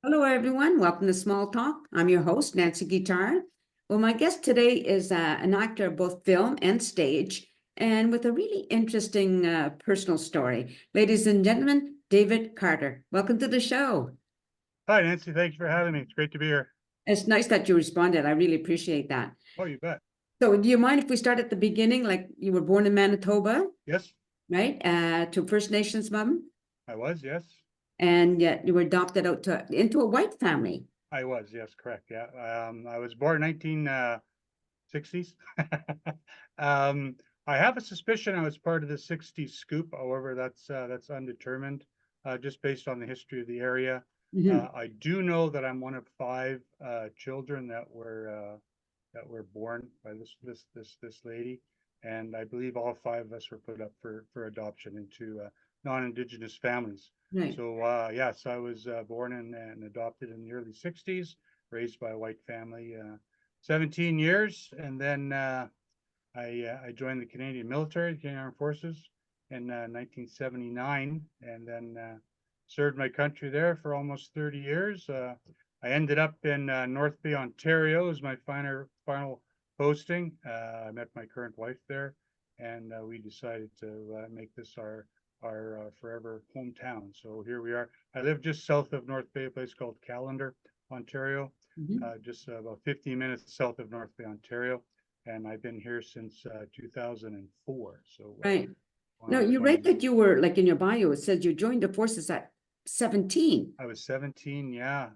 Hello, everyone. Welcome to Small Talk. I'm your host, Nancy Guitar. Well, my guest today is an actor of both film and stage, and with a really interesting personal story. Ladies and gentlemen, David Carter. Welcome to the show. Hi, Nancy. Thanks for having me. It's great to be here. It's nice that you responded. I really appreciate that. Oh, you bet. So, do you mind if we start at the beginning? Like you were born in Manitoba, Yes, right? To First Nations mom, I was. Yes, and yet you were adopted into a white family. I was. Yes, correct. Yeah. I was born 1960s. um, I have a suspicion I was part of the 60s scoop. However, that's undetermined, just based on the history of the area. Mhm. I do know that I'm one of five children that were born by this lady, and I believe all five of us were put up for adoption into non-indigenous families. Right. So yes, I was born and adopted in the early '60s, raised by a white family, 17 years, and then I joined the Canadian military, the Canadian Armed Forces, in 1979, and then served my country there for almost 30 years. I ended up in North Bay, Ontario, as my final posting. I met my current wife there, and we decided to make this our forever hometown. So here we are. I live just south of North Bay, a place called Callander, Ontario, Mhm. just about 15 minutes south of North Bay, Ontario, and I've been here since 2004. So Right. going No, on you 20 write years. that you were like in your bio, it says you joined the forces at 17. I was 17. Yeah,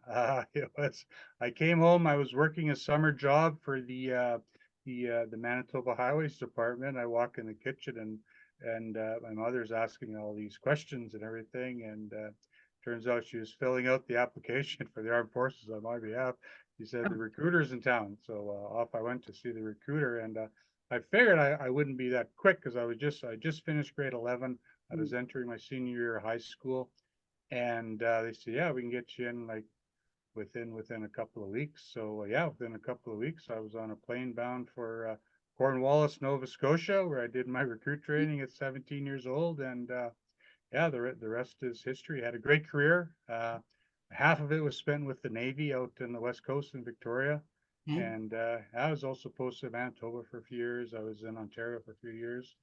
it was. I came home. I was working a summer job for the Manitoba Highways Department. I walk in the kitchen and my mother's asking all these questions and everything. And turns out she was filling out the application for the armed forces on my behalf. She said Oh, the recruiter's in town, so off I went to see the recruiter. And I figured I wouldn't be that quick because I just finished grade 11. I mm, was entering my senior year of high school, and they said, yeah, we can get you in like within a couple of weeks. So yeah, within a couple of weeks, I was on a plane bound for Cornwallis, Nova Scotia, where I did my recruit training at 17 years old, and yeah, the rest is history. I had a great career. Half of it was spent with the Navy out in the West Coast in Victoria, okay. and I was also posted in Manitoba for a few years. I was in Ontario for a few years.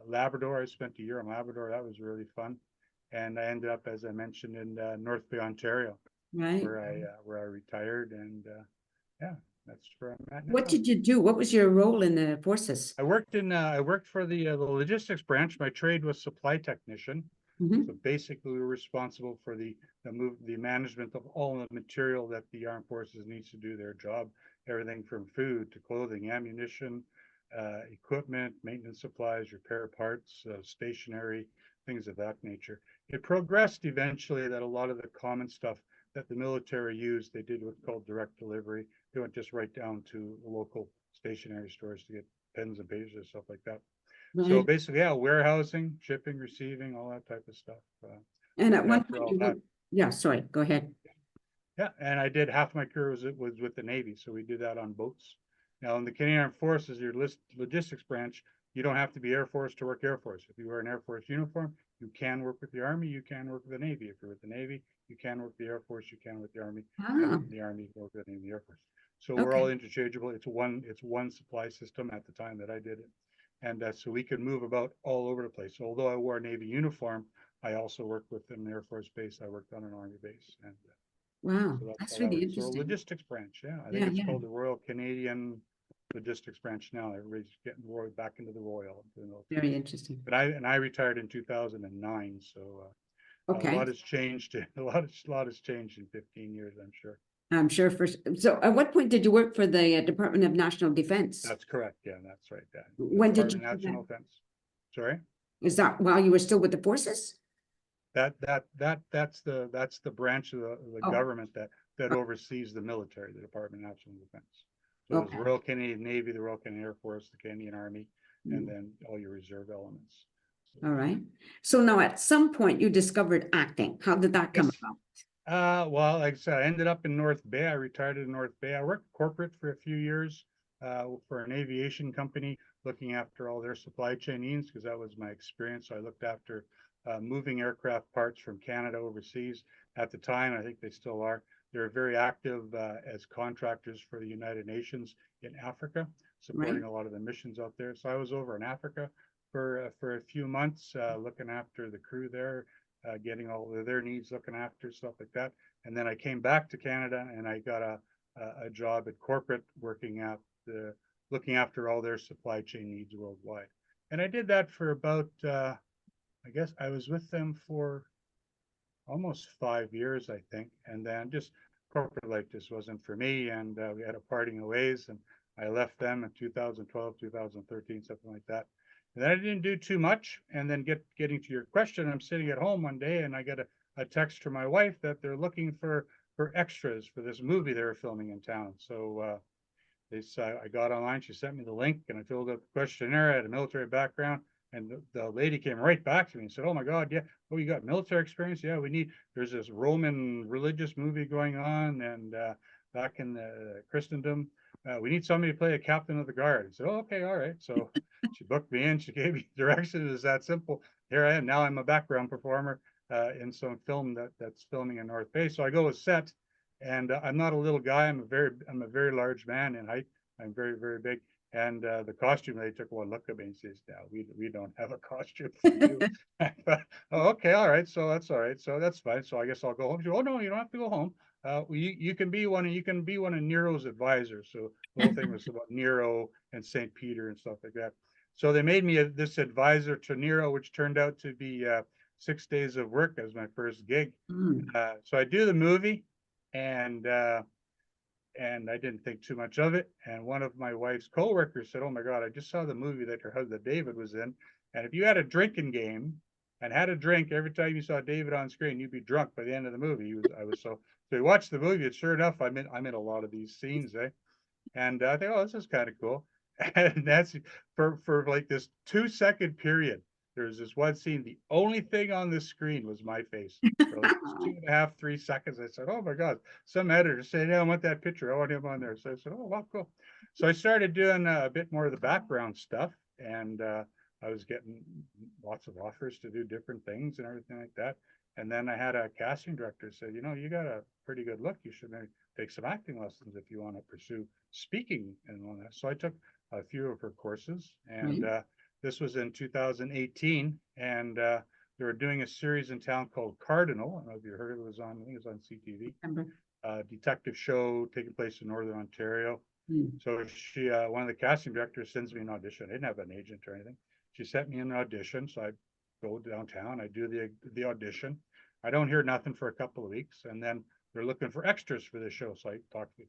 Labrador, I spent a year in Labrador. That was really fun, and I ended up, as I mentioned, in North Bay, Ontario, Right. where I retired, and yeah, that's where I'm at What now. did you do? What was your role in the forces? I worked for the logistics branch. My trade was supply technician. So Hmm. basically, we were responsible for the management of all the material that the armed forces needs to do their job. Everything from food to clothing, ammunition, equipment, maintenance supplies, repair parts, stationery, things of that nature. It progressed eventually that a lot of the common stuff that the military used, they did what's called direct delivery. They went just right down to the local stationery stores to get pens and pages and stuff like that. So Right. basically, yeah, warehousing, shipping, receiving, all that type of stuff. And at Looked one after point all you that. were, yeah, sorry, go ahead. Yeah, and I did half my career was with the Navy, so we did that on boats. Now in the Canadian Armed Forces, your logistics branch, you don't have to be Air Force to work Air Force. If you wear an Air Force uniform, you can work with the Army, you can work with the Navy. If you're with the Navy, you can work with the Air Force, you can with the Army, Ah, and the Army you work with the Navy, Air Force. So we're okay. all interchangeable. It's one supply system at the time that I did it, and so we could move about all over the place. So although I wore a Navy uniform, I also worked with an Air Force base. I worked on an Army base, and Wow, so that's that's how that really works. So a interesting. logistics branch, yeah. I think Yeah, it's yeah, called the Royal Canadian Logistics Branch now. Everybody's getting royal back into the Royal, into the military. very interesting. But I retired in 2009, so a Okay. lot has changed. A lot has changed in 15 years, I'm sure. I'm sure so at what point did you work for the Department of National Defense? That's correct. Yeah, that's right. Yeah. The When did you Department of do that? National Defense. Sorry. Is that while you were still with the forces? That's the branch of the Oh, government that oversees the military, the Department of National Defense. So there's the okay. Royal Canadian Navy, the Royal Canadian Air Force, the Canadian Army, and Mm, then all your reserve elements. So, all right. So now at some point you discovered acting. How did that come yes. about? Well, like I said, I ended up in North Bay. I retired in North Bay. I worked corporate for a few years for an aviation company, looking after all their supply chain needs because that was my experience. So I looked after moving aircraft parts from Canada overseas. At the time, I think they still are. They're very active as contractors for the United Nations in Africa, supporting Right. a lot of the missions out there. So I was over in Africa for a few months, looking after the crew there, getting all of their needs, looking after stuff like that. And then I came back to Canada and I got a job at corporate, working at looking after all their supply chain needs worldwide. And I did that for about, I guess I was with them for almost 5 years, I think. And then just corporate life just wasn't for me. And we had a parting of ways, and I left them in 2012, 2013, something like that. And then I didn't do too much. And then getting to your question, I'm sitting at home one day and I get a text from my wife that they're looking for extras for this movie they were filming in town. So I got online, she sent me the link and I filled out the questionnaire. I had a military background. And the lady came right back to me and said, "Oh my God, yeah, oh, you got military experience? Yeah, there's this Roman religious movie going on, and back in the Christendom, we need somebody to play a captain of the guard." I said, "Oh, okay, all right." So she booked me in, she gave me directions. It's that simple. Here I am. Now I'm a background performer in some film that's filming in North Bay. So I go to set, and I'm not a little guy. I'm a very large man in height. I'm very, very big. And the costume, they took one look at me and says, "No, we don't have a costume for you." But, oh, okay, all right. So that's all right. So that's fine. So I guess I'll go home. She goes, "Oh no, you don't have to go home. You can be one. You can be one of Nero's advisors." So the whole thing was about Nero and Saint Peter and stuff like that. So they made me this advisor to Nero, which turned out to be 6 days of work as my first gig. Mm. So I do the movie, and and I didn't think too much of it. And one of my wife's coworkers said, "Oh my God, I just saw the movie that your husband David was in. And if you had a drinking game and had a drink every time you saw David on screen, you'd be drunk by the end of the movie." I was so we watched the movie, and sure enough, I'm in a lot of these scenes, eh? And I think, oh, this is kind of cool. And that's for like this 2 second period. There's this one scene. The only thing on the screen was my face for like 2.5, 3 seconds. I said, "Oh my God." Some editor said, "Yeah, I want that picture. I want him on there." So I said, "Oh, wow, cool." So I started doing a bit more of the background stuff, and I was getting lots of offers to do different things and everything like that. And then I had a casting director say, "You got a pretty good look. You should maybe take some acting lessons if you want to pursue speaking and all that." So I took a few of her courses, and Right. this was in 2018, and they were doing a series in town called Cardinal. I don't know if you heard it. It was on, I think it was on CTV, Remember. detective show taking place in Northern Ontario. Mm. So one of the casting directors sends me an audition. I didn't have an agent or anything. She sent me an audition, so I go downtown. I do the audition. I don't hear nothing for a couple of weeks, and then they're looking for extras for this show. So I talked to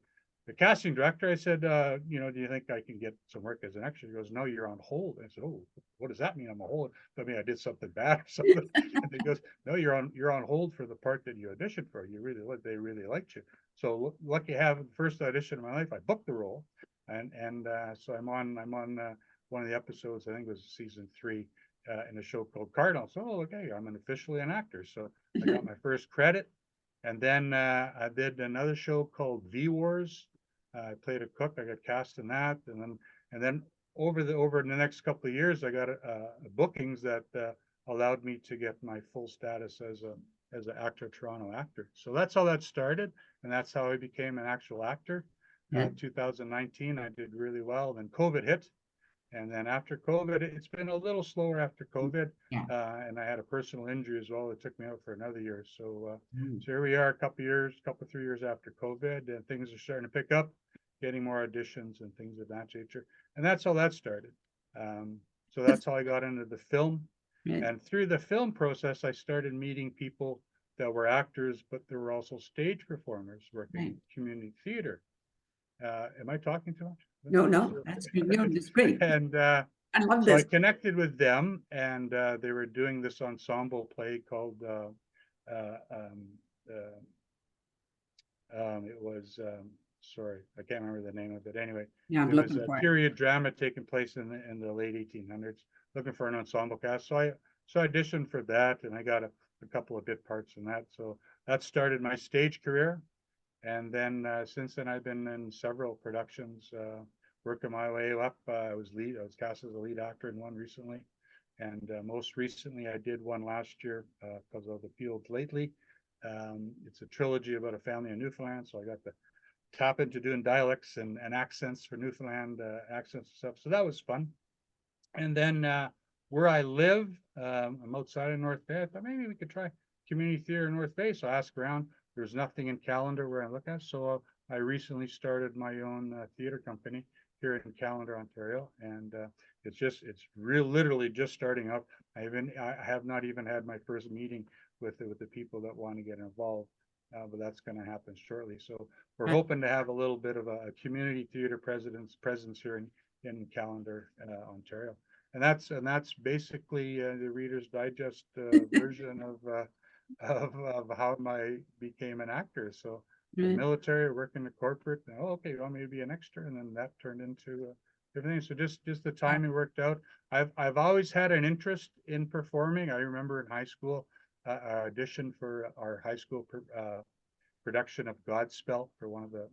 the casting director. I said, "Do you think I can get some work as an extra?" He goes, "No, you're on hold." I said, "Oh, what does that mean? I'm on hold? I mean, I did something bad or something." And he goes, "No, you're on hold for the part that you auditioned for. They really liked you. So lucky having the first audition of my life, I booked the role, and so I'm on one of the episodes. I think it was season 3 in a show called Cardinal. So okay, I'm officially an actor. So I got my first credit, and then I did another show called V Wars. I played a cook. I got cast in that, and then over the next couple of years, I got bookings that allowed me to get my full status as an Actra Toronto actor. So that's how that started, and that's how I became an actual actor. Yeah. 2019, I did really well. Then COVID hit, and then after COVID, it's been a little slower after COVID, Yeah. and I had a personal injury as well that took me out for another year. Mm. So here we are, a couple 3 years after COVID, and things are starting to pick up, getting more auditions and things of that nature. And that's how that started. So that's how I got into the film. Right. And through the film process, I started meeting people that were actors, but there were also stage performers working Right. in community theater. Am I talking too much? No, no, that's good. No, that's great. And I love so I this. connected with them, and they were doing this ensemble play called uh, um, it was sorry, I can't remember the name of it. Anyway, Yeah, I'm it was looking a for it. period drama taking place in the late 1800s, looking for an ensemble cast. So I auditioned for that, and I got a couple of bit parts in that. So that started my stage career, and then since then I've been in several productions, working my way up. I was cast as a lead actor in one recently, And most recently, I did one last year because of the field lately. It's a trilogy about a family in Newfoundland, so I got to tap into doing dialects and accents for Newfoundland accents and stuff. So that was fun. And then where I live, I'm outside of North Bay. I thought maybe we could try community theater in North Bay. So I asked around. There's nothing in Callender where I look at. So I recently started my own theater company here in Callender, Ontario, and it's real literally just starting up. I have not even had my first meeting with the people that want to get involved, but that's going to happen shortly. So we're hoping to have a little bit of a community theater presence here in Callender, Ontario. And that's basically the Reader's Digest version of how I became an actor. So the Right. military, working the corporate. Oh, okay, you want me to be an extra, and then that turned into everything. So just the timing worked out. I've always had an interest in performing. I remember in high school, I auditioned for our high school production of Godspell for one of the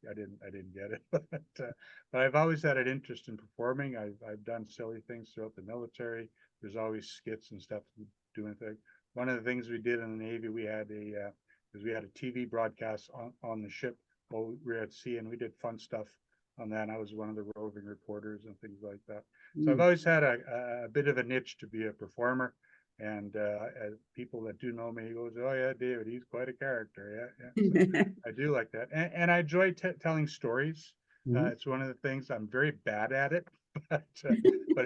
I didn't get it, but I've always had an interest in performing. I've done silly things throughout the military. There's always skits and stuff doing things. One of the things we did in the Navy, we had a TV broadcast on the ship while we were at sea, and we did fun stuff on that. And I was one of the roving reporters and things like that. So I've always had a bit of a niche to be a performer. And people that do know me goes, oh yeah, David, he's quite a character. Yeah. So I do like that, and I enjoy telling stories. It's one of the things I'm very bad at it, but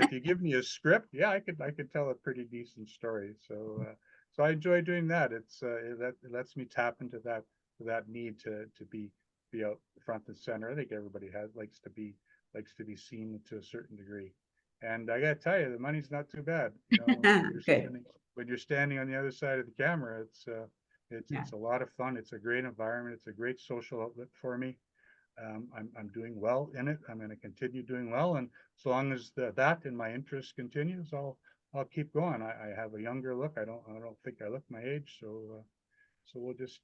if you give me a script, yeah, I could tell a pretty decent story. So I enjoy doing that. It lets me tap into that need to be out front and center. I think everybody likes to be seen to a certain degree. And I gotta tell you, the money's not too bad. Good. When you're standing on the other side of the camera, Yeah. it's a lot of fun. It's a great environment. It's a great social outlet for me. I'm doing well in it. I'm going to continue doing well, and so long as that and my interest continues, I'll keep going. I have a younger look. I don't think I look my age, so we'll just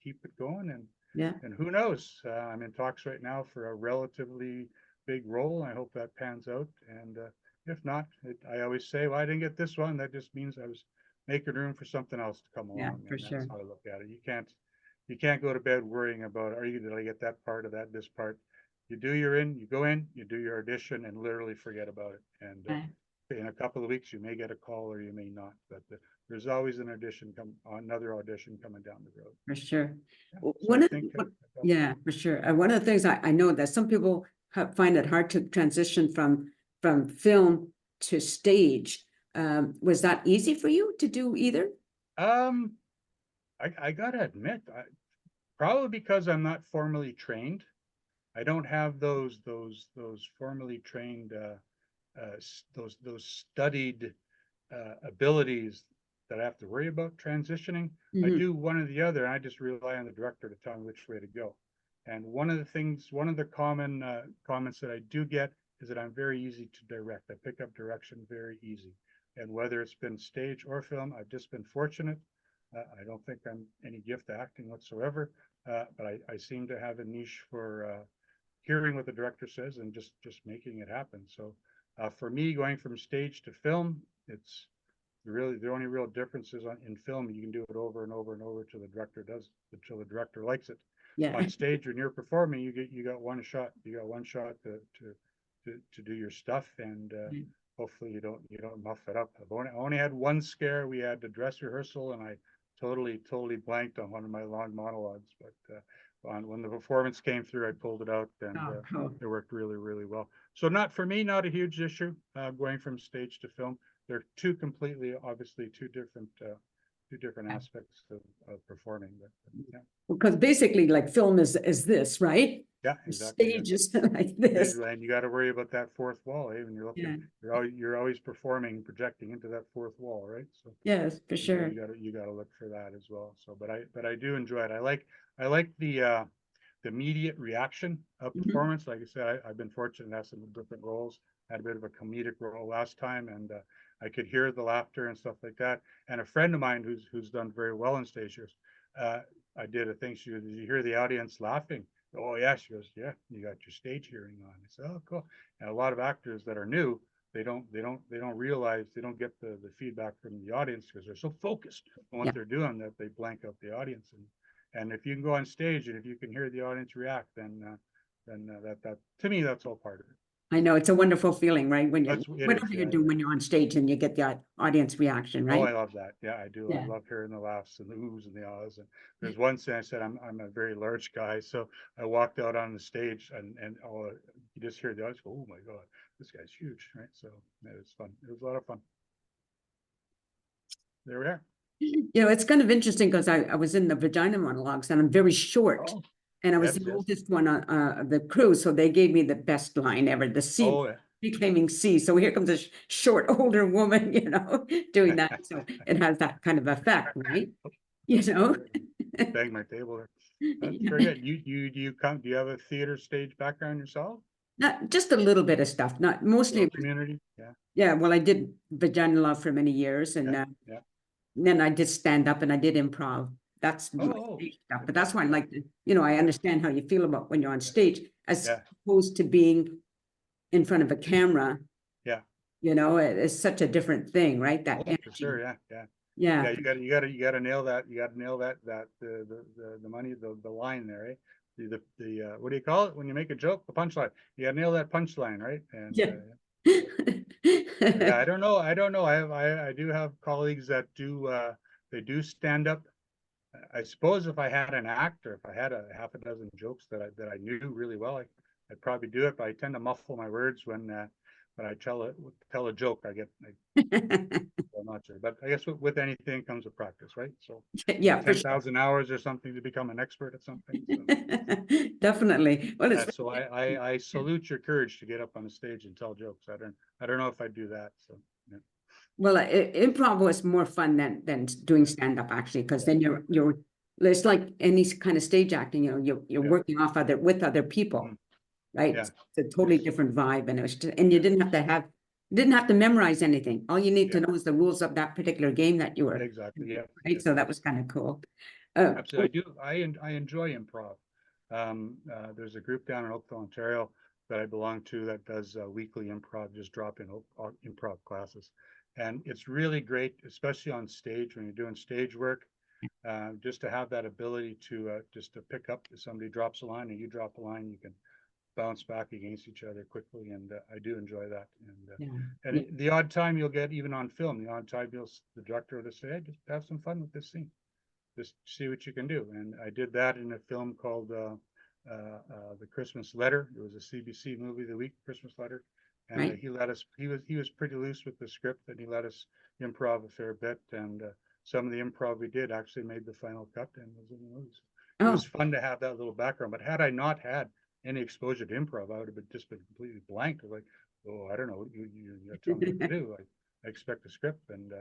keep it going, Yeah. and who knows? I'm in talks right now for a relatively big role. I hope that pans out. And if not, I always say, well, I didn't get this one. That just means I was making room for something else to come Yeah, along. for And that's sure. how I look at it. You can't go to bed worrying about, did I get that part of this part? You go in, you do your audition and literally forget about it. And Right. in a couple of weeks, you may get a call or you may not, but there's always another audition coming down the road. For sure. Yeah. So One I of, think, yeah, for sure. One of the things I know that some people find it hard to transition from film to stage. Was that easy for you to do either? um, I gotta admit, probably because I'm not formally trained. I don't have those formally trained those studied abilities that I have to worry about transitioning. I Mhm. do one or the other, and I just rely on the director to tell me which way to go. And one of the common comments that I do get is that I'm very easy to direct. I pick up direction very easy. And whether it's been stage or film, I've just been fortunate. I don't think I'm any gift at acting whatsoever, but I seem to have a niche for hearing what the director says and just making it happen. So for me, going from stage to film, it's really the only real difference is in film you can do it over and over and over till the director likes it. Yeah. On stage, when you're performing, you got one shot. You got one shot to do your stuff, and hopefully you don't muff it up. I only had one scare. We had the dress rehearsal, and I totally blanked on one of my long monologues. But when the performance came through, I pulled it out, and Oh, cool. it worked really well. So not for me, not a huge issue going from stage to film. They're obviously two different aspects of performing. But yeah, Because basically, like film is this, right? yeah, The exactly. Yeah. stage is like this. And you got to worry about that fourth wall. Even Yeah. you're always performing, projecting into that fourth wall, right? So Yes, for sure. you got to look for that as well. So, but I do enjoy it. I like the immediate reaction of Mhm. performance. Like I said, I've been fortunate to have some different roles. I had a bit of a comedic role last time, and I could hear the laughter and stuff like that. And a friend of mine who's done very well in stages, uh, I did a thing. She goes, "Did you hear the audience laughing?" Oh yeah, she goes, "Yeah, you got your stage hearing on." I said, "Oh cool." And a lot of actors that are new they don't realize, they don't get the feedback from the audience because they're so focused on what Yeah. they're doing that they blank out the audience. And if you can go on stage and if you can hear the audience react, then that to me that's all part of it. I know it's a wonderful feeling, right? When you, It is, whatever you're yeah, doing yeah. when you're on stage and you get the audience reaction, Oh, right? I love that. Yeah, I do. I Yeah. love hearing the laughs and the oohs and the ahs. And there's one thing I said, I'm a very large guy, so I walked out on the stage and all you just hear the audience go, oh my God, this guy's huge, right? So it was fun. It was a lot of fun. There we are. You know, it's kind of interesting because I was in the vagina monologues and I'm very short. Oh, And I was yes, the yes. oldest one on the crew, so they gave me the best line ever, the C, Oh, yeah. reclaiming C. So here comes a short older woman, doing that. So it has that kind of effect, right? You know? Bang my table there. That's very Yeah. good. Do you have a theater stage background yourself? Not just a little bit of stuff, not mostly. Little community? Yeah, Yeah, well, I did vagina love for many years, and yeah, yeah. then I did stand up and I did improv. That's Oh, my oh, stage stuff, but improv. that's why I Yeah, like to, I yeah, understand how you feel about when you're on stage, as yeah, opposed to being in front of a camera. yeah. It's such a different thing, right? That Oh, for energy. sure. Yeah, yeah. Yeah, Yeah. you gotta nail that. You gotta nail that the money, the line there, eh? What do you call it when you make a joke? The punchline. You gotta nail that punchline, right? And Yeah. yeah, I don't know. I don't know. I do have colleagues that do they do stand up. I suppose if I had an actor, if I had a half a dozen jokes that I knew really well, I'd probably do it. But I tend to muffle my words when I tell a joke. I'm not sure, but I guess with anything comes a practice, right? So you need Yeah, for ten sure. thousand hours or something to become an expert at something. So Definitely. Well, it's so I salute your courage to get up on the stage and tell jokes. I don't know if I'd do that. So yeah, well, improv was more fun than doing stand up actually, because yeah, then you're it's like any kind of stage acting, you're yeah, working off with other mhm, people, right? yeah, It's a totally yes, different vibe, and it was and you yeah, didn't have to memorize anything. All you need to yeah, know is the rules of that particular game that you were, exactly. Yeah, right? yes, So that yes. was kind of cool. Absolutely. I do. I enjoy improv. There's a group down in Oakville, Ontario that I belong to that does weekly improv, just drop in improv classes. And it's really great, especially on stage when you're doing stage work, just to have that ability to just to pick up if somebody drops a line and you drop a line, you can bounce back against each other quickly. And I do enjoy that. Yeah, yeah, And the odd time you'll get, even on film, the odd time the director will say, hey, just have some fun with this scene, just see what you can do. And I did that in a film called The Christmas Letter. It was a CBC movie, The Week Christmas Letter. And right. he let us, he was pretty loose with the script and he let us improv a fair bit. And some of the improv we did actually made the final cut and was in the movies. It Oh, was fun to have that little background. But had I not had any exposure to improv, I would have just been completely blank. Like, oh, I don't know what you're telling me what to do. I expect a script. And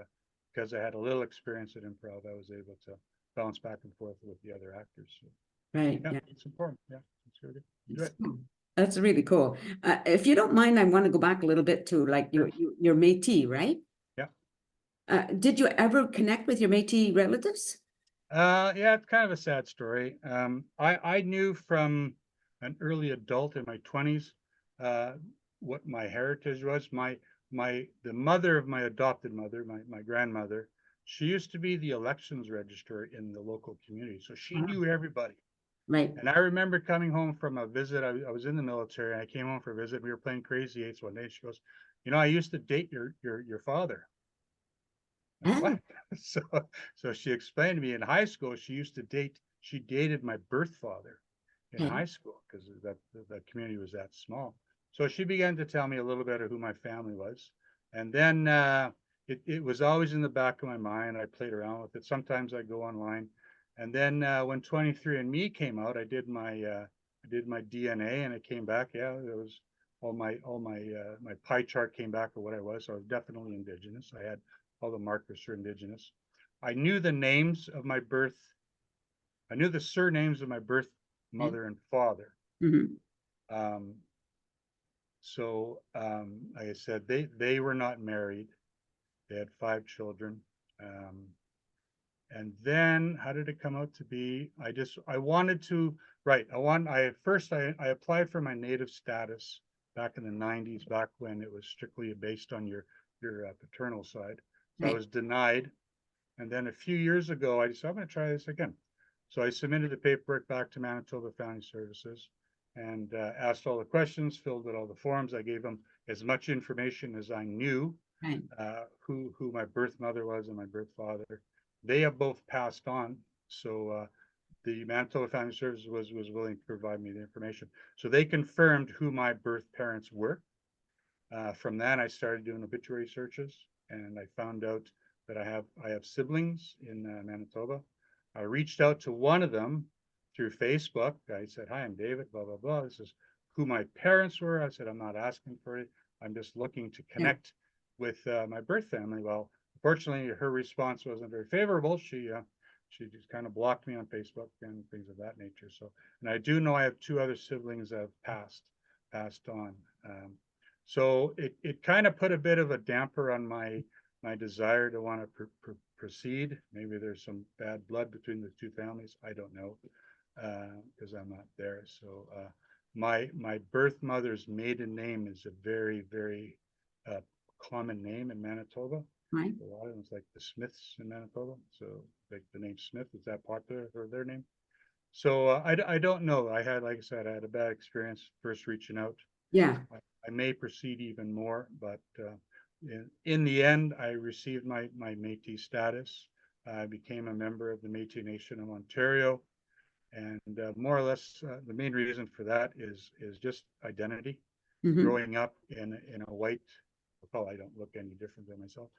because I had a little experience at improv, I was able to bounce back and forth with the other actors. So, right. yeah, Yeah. it's important. Yeah, it's really good. Enjoy it. Cool. That's really cool. If you don't mind, I want to go back a little bit to like Sure. your Métis, right? Yeah. Did you ever connect with your Métis relatives? Yeah, it's kind of a sad story. I knew from an early adult in my 20s uh, what my heritage was. The mother of my adopted mother, my grandmother, she used to be the elections registrar in the local community, so she Wow. knew everybody. Right. And I remember coming home from a visit. I was in the military. And I came home for a visit. We were playing Crazy Eights one day. She goes, I used to date your father. Like, Ah, what? So so she explained to me in high school she dated my birth father in okay. high school because that community was that small. So she began to tell me a little bit of who my family was. And then it was always in the back of my mind. I played around with it. Sometimes I go online. And then when 23andMe came out, I did my DNA and it came back. Yeah, it was my pie chart came back of what I was. So I was definitely indigenous. I had all the markers for indigenous. I knew the names of my birth. I knew the surnames of my birth Yeah. mother and father. Mhm. Um, like I said, they were not married. They had 5 children. Um, and then how did it come out to be? I wanted to, right. I applied for my native status back in the 90s, back when it was strictly based on your paternal side. So I Right. was denied. And then a few years ago, I decided I'm going to try this again. So I submitted the paperwork back to Manitoba Family Services and asked all the questions, filled out all the forms. I gave them as much information as I knew, Right. who my birth mother was and my birth father. They have both passed on. So the Manitoba Family Services was willing to provide me the information. So they confirmed who my birth parents were. From that, I started doing obituary searches, and I found out that I have siblings in Manitoba. I reached out to one of them through Facebook. I said, "Hi, I'm David. Blah blah blah. This is who my parents were." I said, "I'm not asking for it. I'm just looking to Yeah. connect with my birth family." Well, unfortunately, her response wasn't very favorable. She just kind of blocked me on Facebook and things of that nature. So, and I do know I have two other siblings that have passed on. So it kind of put a bit of a damper on my desire to want to proceed. Maybe there's some bad blood between the two families. I don't know, because I'm not there. So my birth mother's maiden name is a very common name in Manitoba. Right. A lot of them, it's like the Smiths in Manitoba. So like the name Smith, is that popular for their name? So I don't know. Like I said, I had a bad experience first reaching out. Yeah. I may proceed even more, but in the end, I received my Métis status. I became a member of the Métis Nation of Ontario, and more or less, the main reason for that is just identity. Hmm. Growing up in a white, well, I don't look any different than myself,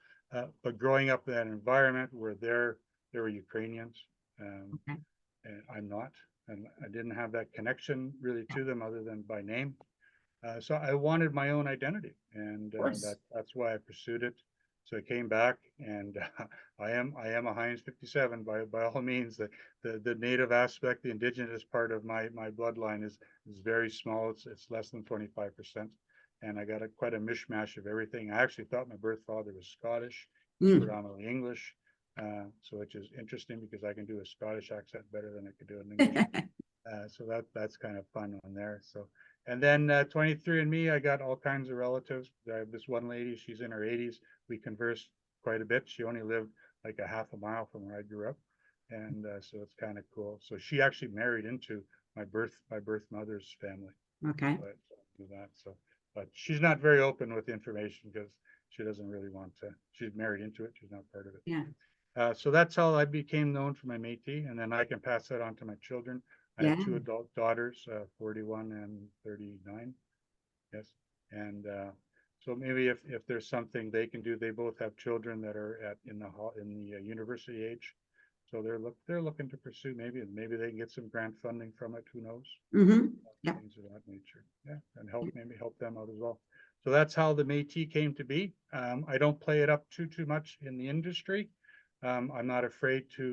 but growing up in that environment where there were Ukrainians, Okay. and I'm not, and I didn't have that connection really to them other than by name. So I wanted my own identity, and Of course. that's why I pursued it. So I came back, and I am a Heinz 57 by all means. The native aspect, the indigenous part of my bloodline is very small. It's less than 25%, and I got quite a mishmash of everything. I actually thought my birth father was Scottish, was Mm. predominantly English, so which is interesting because I can do a Scottish accent better than I could do an English. So that's kind of fun on there. So, and then 23andMe, I got all kinds of relatives. I have this one lady, she's in her 80s. We conversed quite a bit. She only lived like a half a mile from where I grew up, and so it's kind of cool. So she actually married into my birth mother's family. Okay. So I do that. So, but she's not very open with information because she doesn't really want to. She's married into it. She's not part of it. Yeah. So that's how I became known for my Métis, and then I can pass that on to my children. I Yeah. have two adult daughters, 41 and 39. Yes, and so maybe if there's something they can do, they both have children that are in the university age, so they're looking to pursue maybe they can get some grant funding from it. Who knows? Hmm. Yeah. Things of that nature. Yeah, and maybe help them out as well. So that's how the Métis came to be. I don't play it up too much in the industry. I'm not afraid to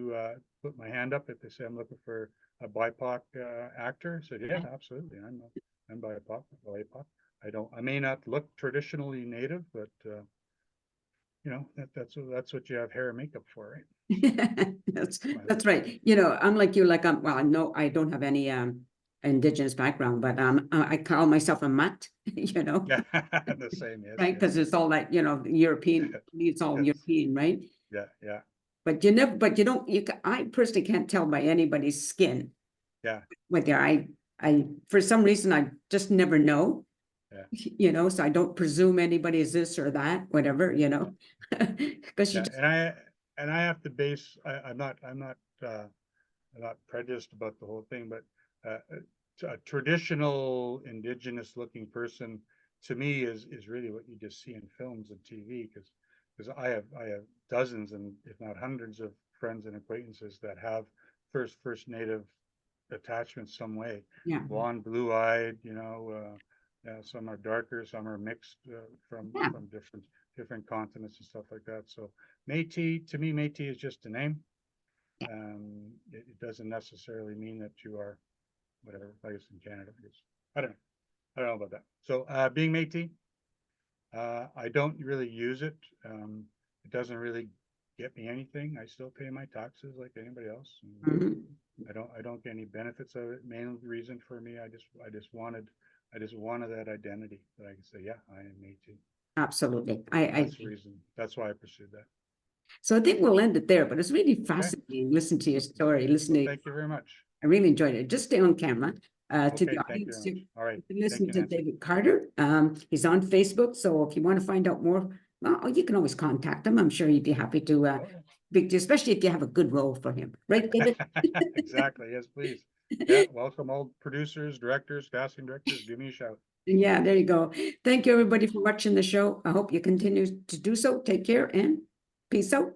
put my hand up if they say I'm looking for a BIPOC actor. I said, yeah, Okay. absolutely. I'm BIPOC. I may not look traditionally native, but that's what you have hair and makeup for, right? That's That's my that's right. You know, I'm like you, like well, I know I don't have any indigenous background, but I call myself a mutt, you know, yeah, the same. Yes, right? yes, Because it's all that, European, it's all yes, European, right? yeah, But you don't, I personally can't tell by anybody's skin yeah, whether for some reason, I just never know, yeah. so I don't presume anybody is this or that, whatever, because you Yeah, just, and I have to base. I'm not prejudiced about the whole thing, but a traditional indigenous looking person to me is really what you just see in films and TV, because I have dozens and if not hundreds of friends and acquaintances that have first native attachments some way, yeah, blonde, blue eyed, some are darker, some are mixed from yeah, different continents and stuff like that. So Métis, to me, Métis is just a name. yeah. It doesn't necessarily mean that you are whatever place in Canada. I don't know. I don't know about that. So being Métis, I don't really use it. It doesn't really get me anything. I still pay my taxes like anybody else. And Mhm. I don't get any benefits of it. Main reason for me, I just I just wanted that identity that I can say, yeah, I am me too. Absolutely. That's the reason. That's why I pursued that. So I think we'll end it there, but it's really Okay. fascinating. Listen to your story, Well, listening. thank you very much. I really enjoyed it. Just stay on camera. To Okay, the thank you audience, very much. All right. you can listen Thank you, to Nancy. David Carter. He's on Facebook. So if you want to find out more, well, you can always contact him. I'm sure he'd be happy to Oh, speak to you, especially if you have a good role for him. Right, David? exactly. Yes, please. Yeah, welcome all producers, directors, casting directors. Give me a shout. Yeah, there you go. Thank you, everybody, for watching the show. I hope you continue to do so. Take care and peace out.